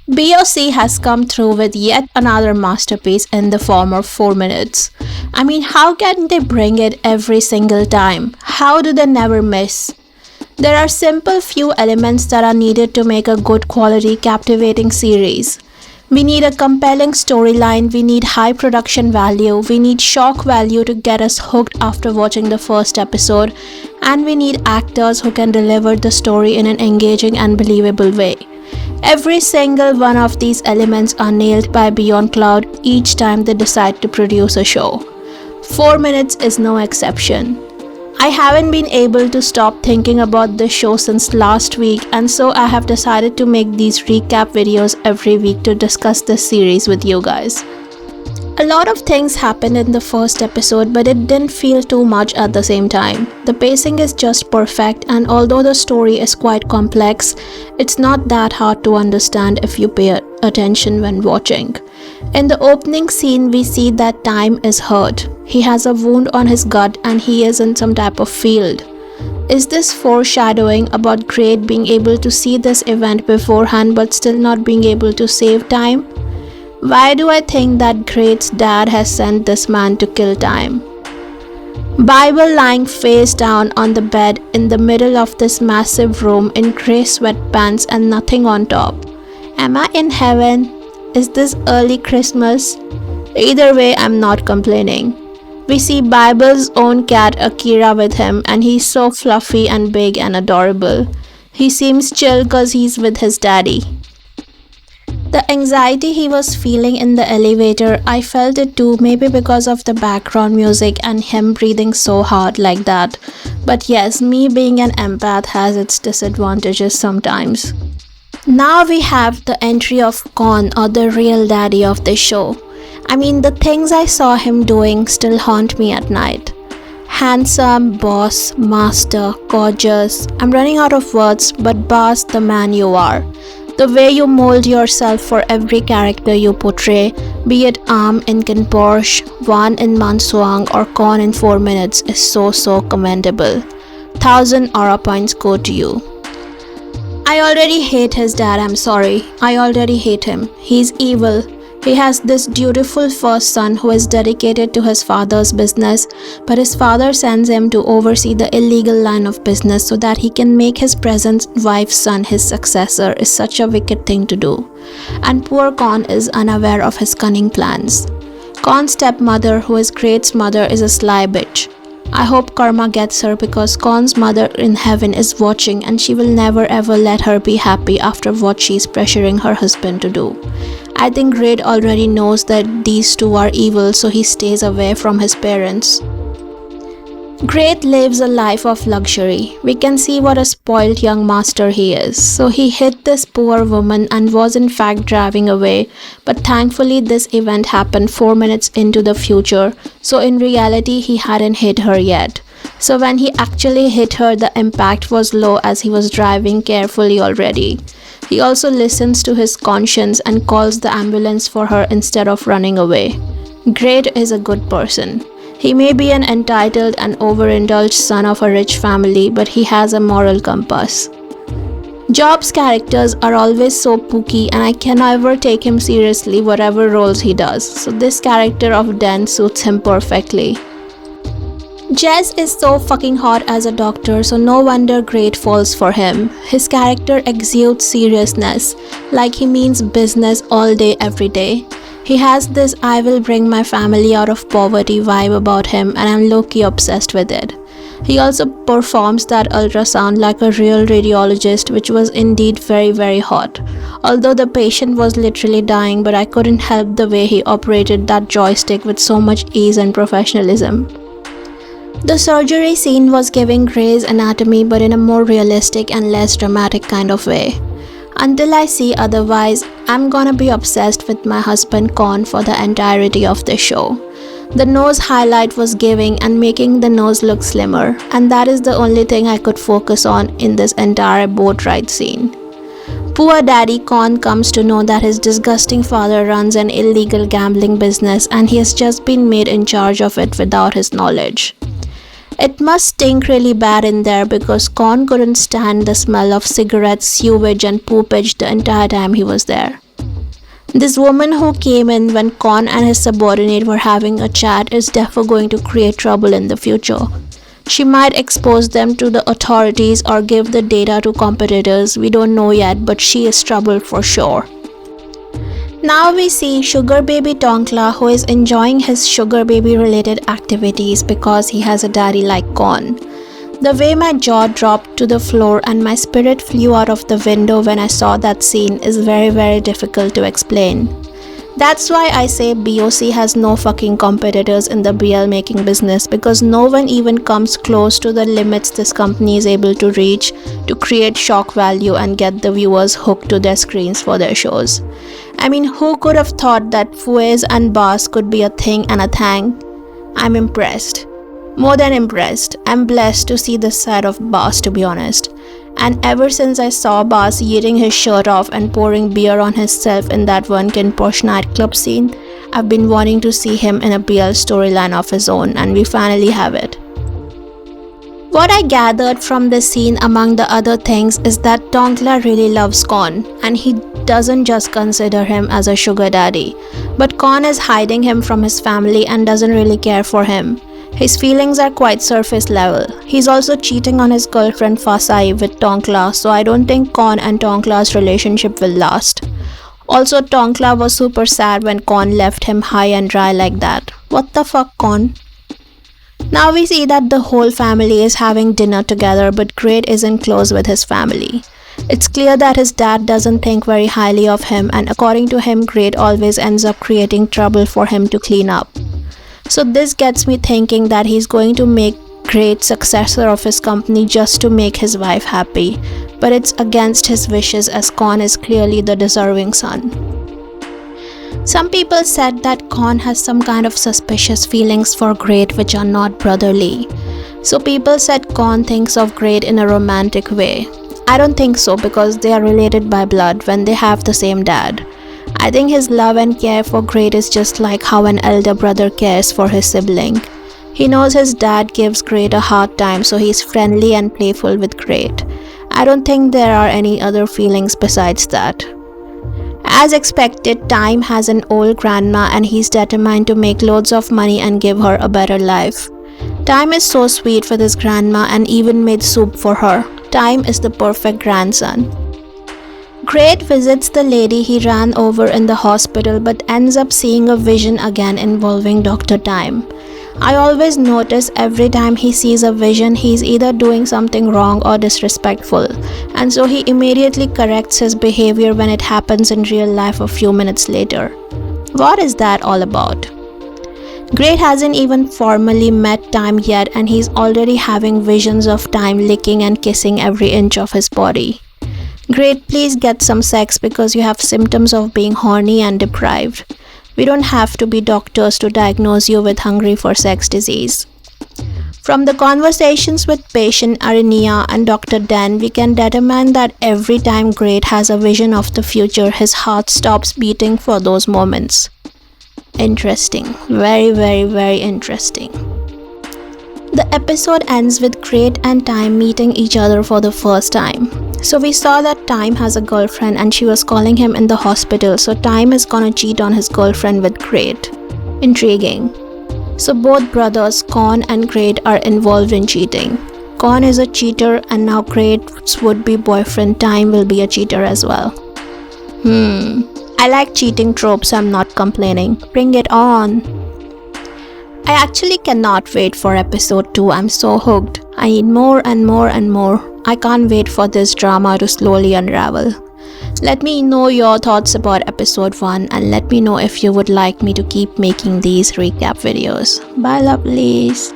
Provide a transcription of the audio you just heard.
BOC has come through with yet another masterpiece in the form of 4 minutes. I mean, how can they bring it every single time? How do they never miss? There are simple few elements that are needed to make a good quality, captivating series. We need a compelling storyline, we need high production value, we need shock value to get us hooked after watching the first episode, and we need actors who can deliver the story in an engaging and believable way. Every single one of these elements are nailed by Beyond Cloud each time they decide to produce a show. 4 Minutes is no exception. I haven't been able to stop thinking about this show since last week, and so I have decided to make these recap videos every week to discuss this series with you guys. A lot of things happened in the first episode, but it didn't feel too much at the same time. The pacing is just perfect, and although the story is quite complex, it's not that hard to understand if you pay attention when watching. In the opening scene, we see that Time is hurt. He has a wound on his gut and he is in some type of field. Is this foreshadowing about Great being able to see this event beforehand but still not being able to save Time? Why do I think that Great's dad has sent this man to kill Time? Bible lying face down on the bed in the middle of this massive room in grey sweatpants and nothing on top. Am I in heaven? Is this early Christmas? Either way, I'm not complaining. We see Bible's own cat Akira with him, and he's so fluffy and big and adorable. He seems chill cause he's with his daddy. The anxiety he was feeling in the elevator, I felt it too, maybe because of the background music and him breathing so hard like that. But yes, me being an empath has its disadvantages sometimes. Now we have the entry of Kon, or the real daddy of the show. I mean, the things I saw him doing still haunt me at night. Handsome, boss, master, gorgeous. I'm running out of words, but boss, the man you are. The way you mold yourself for every character you portray, be it Am in Kin Porsche, Wan in Mansuang, or Kon in 4 Minutes, is so commendable. 1000 aura points go to you. I already hate his dad, I'm sorry. I already hate him. He's evil. He has this dutiful first son who is dedicated to his father's business, but his father sends him to oversee the illegal line of business so that he can make his present wife's son his successor is such a wicked thing to do. And poor Kon is unaware of his cunning plans. Kon's stepmother, who is Great's mother, is a sly bitch. I hope karma gets her because Kon's mother in heaven is watching and she will never ever let her be happy after what she's pressuring her husband to do. I think Great already knows that these two are evil, so he stays away from his parents. Great lives a life of luxury. We can see what a spoiled young master he is. So he hit this poor woman and was in fact driving away, but thankfully this event happened 4 minutes into the future, so in reality he hadn't hit her yet. So when he actually hit her, the impact was low as he was driving carefully already. He also listens to his conscience and calls the ambulance for her instead of running away. Great is a good person. He may be an entitled and overindulged son of a rich family, but he has a moral compass. Job's characters are always so pooky and I can never take him seriously whatever roles he does, so this character of Den suits him perfectly. Jez is so fucking hot as a doctor, so no wonder Great falls for him. His character exudes seriousness, like he means business all day every day. He has this I will bring my family out of poverty vibe about him and I'm low-key obsessed with it. He also performs that ultrasound like a real radiologist, which was indeed very hot. Although the patient was literally dying, but I couldn't help the way he operated that joystick with so much ease and professionalism. The surgery scene was giving Grey's Anatomy, but in a more realistic and less dramatic kind of way. Until I see otherwise, I'm gonna be obsessed with my husband Kon for the entirety of the show. The nose highlight was giving and making the nose look slimmer, and that is the only thing I could focus on in this entire boat ride scene. Poor daddy Kon comes to know that his disgusting father runs an illegal gambling business and he has just been made in charge of it without his knowledge. It must stink really bad in there because Kon couldn't stand the smell of cigarettes, sewage and poopage the entire time he was there. This woman who came in when Kon and his subordinate were having a chat is definitely going to create trouble in the future. She might expose them to the authorities or give the data to competitors, we don't know yet, but she is trouble for sure. Now we see sugar baby Tonkla, who is enjoying his sugar baby related activities because he has a daddy like Kon. The way my jaw dropped to the floor and my spirit flew out of the window when I saw that scene is very difficult to explain. That's why I say BOC has no fucking competitors in the BL making business, because no one even comes close to the limits this company is able to reach to create shock value and get the viewers hooked to their screens for their shows. I mean, who could have thought that Fuez and Bass could be a thing and a thang? I'm impressed. More than impressed. I'm blessed to see this side of Bass, to be honest. And ever since I saw Bass eating his shirt off and pouring beer on himself in that one Posh nightclub scene, I've been wanting to see him in a BL storyline of his own, and we finally have it. What I gathered from this scene among the other things is that Tonkla really loves Kon, and he doesn't just consider him as a sugar daddy, but Kon is hiding him from his family and doesn't really care for him. His feelings are quite surface level. He's also cheating on his girlfriend Fasai with Tonkla, so I don't think Kon and Tonkla's relationship will last. Also, Tonkla was super sad when Kon left him high and dry like that. What the fuck, Kon? Now we see that the whole family is having dinner together, but Great isn't close with his family. It's clear that his dad doesn't think very highly of him, and according to him, Great always ends up creating trouble for him to clean up. So this gets me thinking that he's going to make Great successor of his company just to make his wife happy, but it's against his wishes as Kon is clearly the deserving son. Some people said that Kon has some kind of suspicious feelings for Great which are not brotherly. So people said Kon thinks of Great in a romantic way. I don't think so, because they are related by blood when they have the same dad. I think his love and care for Great is just like how an elder brother cares for his sibling. He knows his dad gives Great a hard time, so he's friendly and playful with Great. I don't think there are any other feelings besides that. As expected, Time has an old grandma and he's determined to make loads of money and give her a better life. Time is so sweet with his grandma and even made soup for her. Time is the perfect grandson. Great visits the lady he ran over in the hospital but ends up seeing a vision again involving Dr. Time. I always notice every time he sees a vision, he's either doing something wrong or disrespectful, and so he immediately corrects his behavior when it happens in real life a few minutes later. What is that all about? Great hasn't even formally met Time yet and he's already having visions of Time licking and kissing every inch of his body. Great, please get some sex because you have symptoms of being horny and deprived. We don't have to be doctors to diagnose you with hungry for sex disease. From the conversations with patient Arinia and Dr. Dan, we can determine that every time Great has a vision of the future, his heart stops beating for those moments. Interesting. Very interesting. The episode ends with Great and Time meeting each other for the first time. So we saw that Time has a girlfriend and she was calling him in the hospital, so Time is gonna cheat on his girlfriend with Great. Intriguing. So both brothers, Kon and Great, are involved in cheating. Kon is a cheater and now Great's would-be boyfriend Time will be a cheater as well. I like cheating tropes, so I'm not complaining. Bring it on. I actually cannot wait for episode 2. I'm so hooked. I need more and more and more. I can't wait for this drama to slowly unravel. Let me know your thoughts about episode 1 and let me know if you would like me to keep making these recap videos. Bye lovelies.